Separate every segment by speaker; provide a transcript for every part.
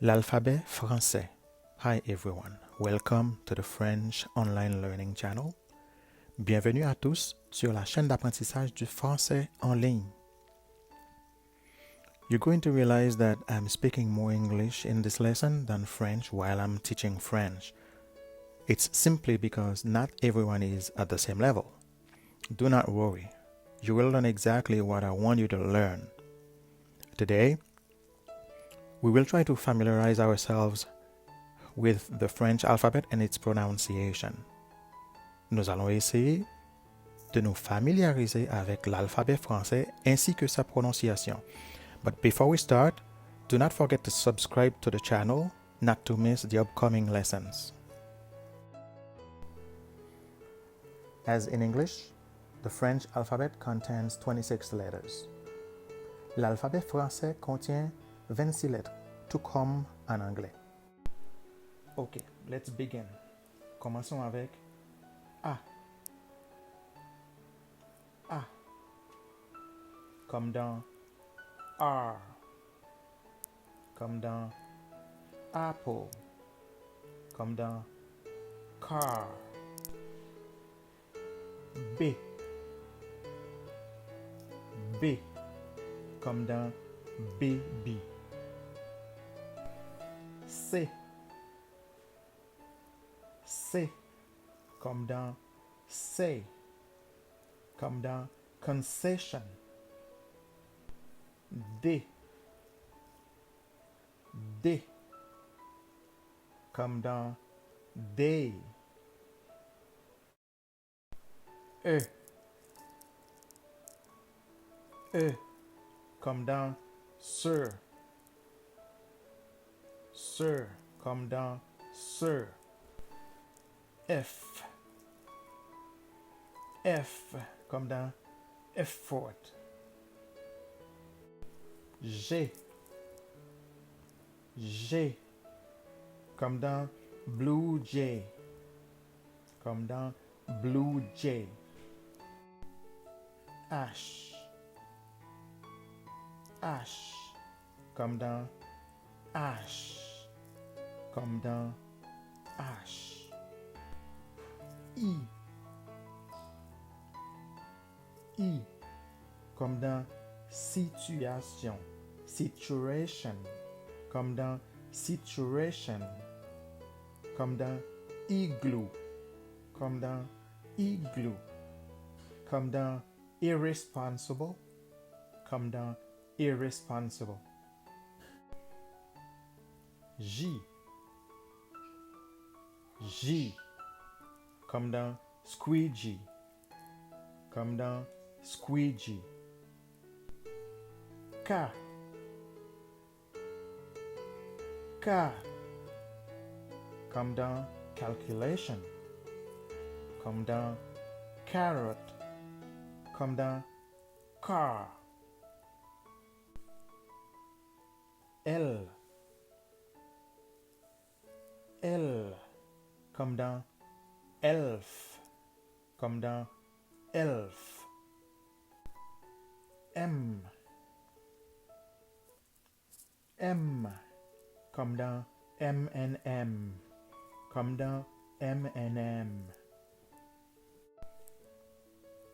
Speaker 1: L'alphabet français. Hi everyone, welcome to the French Online Learning Channel. Bienvenue à tous sur la chaîne d'apprentissage du français en ligne. You're going to realize that I'm speaking more English in this lesson than French while I'm teaching French. It's simply because not everyone is at the same level. Do not worry. You will learn exactly what I want you to learn. Today, we will try to familiarize ourselves with the French alphabet and its pronunciation. Nous allons essayer de nous familiariser avec l'alphabet français ainsi que sa prononciation. But before we start, do not forget to subscribe to the channel not to miss the upcoming lessons. As in English, the French alphabet contains 26 letters. L'alphabet français contient 26 lettres, tout comme en anglais. Ok, let's begin. Commençons avec A. A. Comme dans R. Comme dans apple. Comme dans car. B. B. Comme dans baby. C. C. Comme dans say. Comme dans concession. D. D. Comme dans day. E. E. Comme dans sir. Sir. Comme dans sir. F. F. Comme dans effort. G. G. Comme dans blue jay. Comme dans blue jay. H. H. Comme dans ash. Comme dans ash. I. I. Comme dans situation. Situation. Comme dans situation. Comme dans igloo. Comme dans igloo. Comme dans irresponsible. Comme dans irresponsible. J. J. Comme dans squeegee. Comme dans squeegee. K. K. Comme dans calculation. Comme dans carrot. Comme dans car. L. L. Comme dans elf. Comme dans elf. M. M. Comme dans M&M. Comme dans M&M.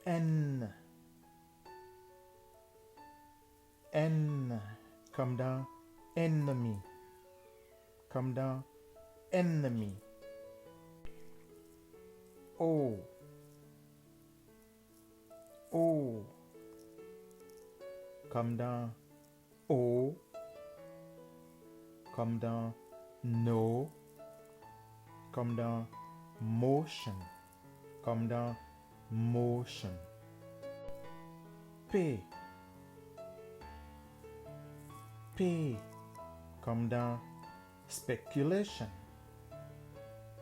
Speaker 1: N. N. Comme dans enemy. Comme dans enemy. O. O. Comme dans O. Comme dans no. Comme dans motion. Comme dans motion. P. P. Comme dans speculation.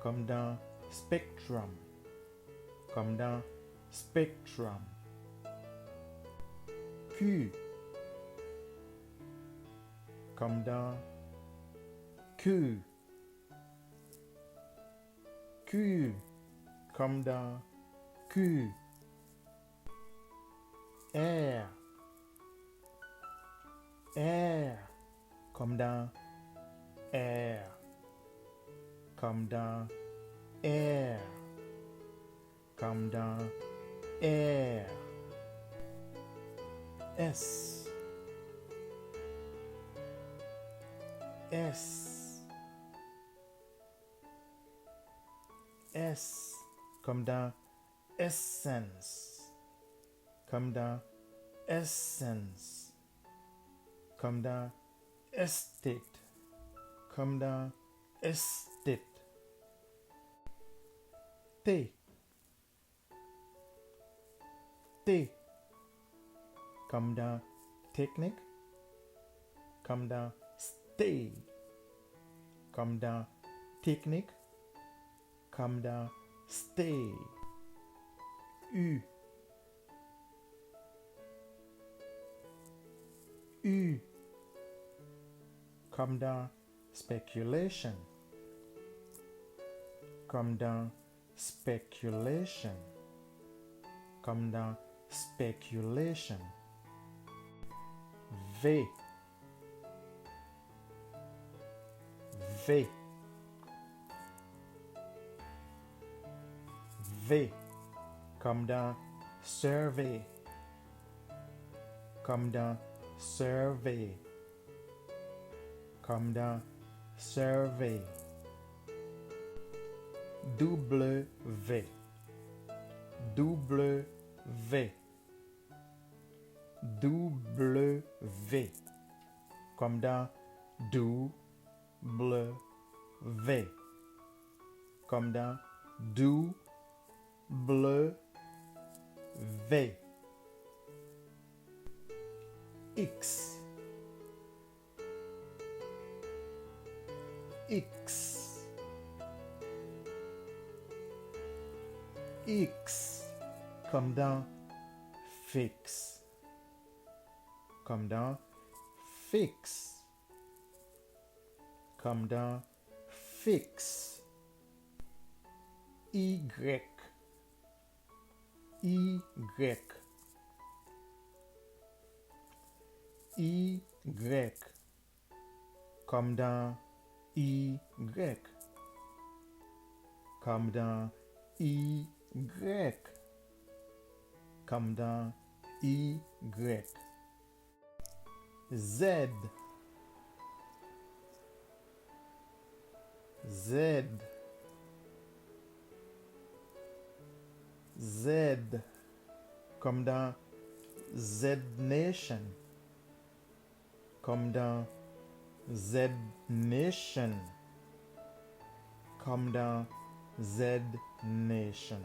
Speaker 1: Comme dans spectrum. Comme dans spectrum. Q. Comme dans Q. Q. Comme dans Q. R. R. Comme dans Comme dans air. Comme dans air. S. S. S. Comme dans essence. Comme dans essence. Comme dans estate. Comme dans estate. T. T. Comme dans technique. Comme dans stay. Comme dans technique. Comme dans stay. U. U. Comme dans speculation. Comme dans speculation. Comme dans speculation. V. V. V. Comme dans survey. Comme dans survey. Comme dans survey. W. W. W. Comme dans double V. Comme dans double V. X. X. X. Comme dans fix. Comme dans fix. Comme dans fix. Y. Y. Y. Comme dans Y. Comme dans Y. Comme dans Y. Z. Z. Z. Comme dans Z Nation. Comme dans Z Nation. Comme dans Z Nation.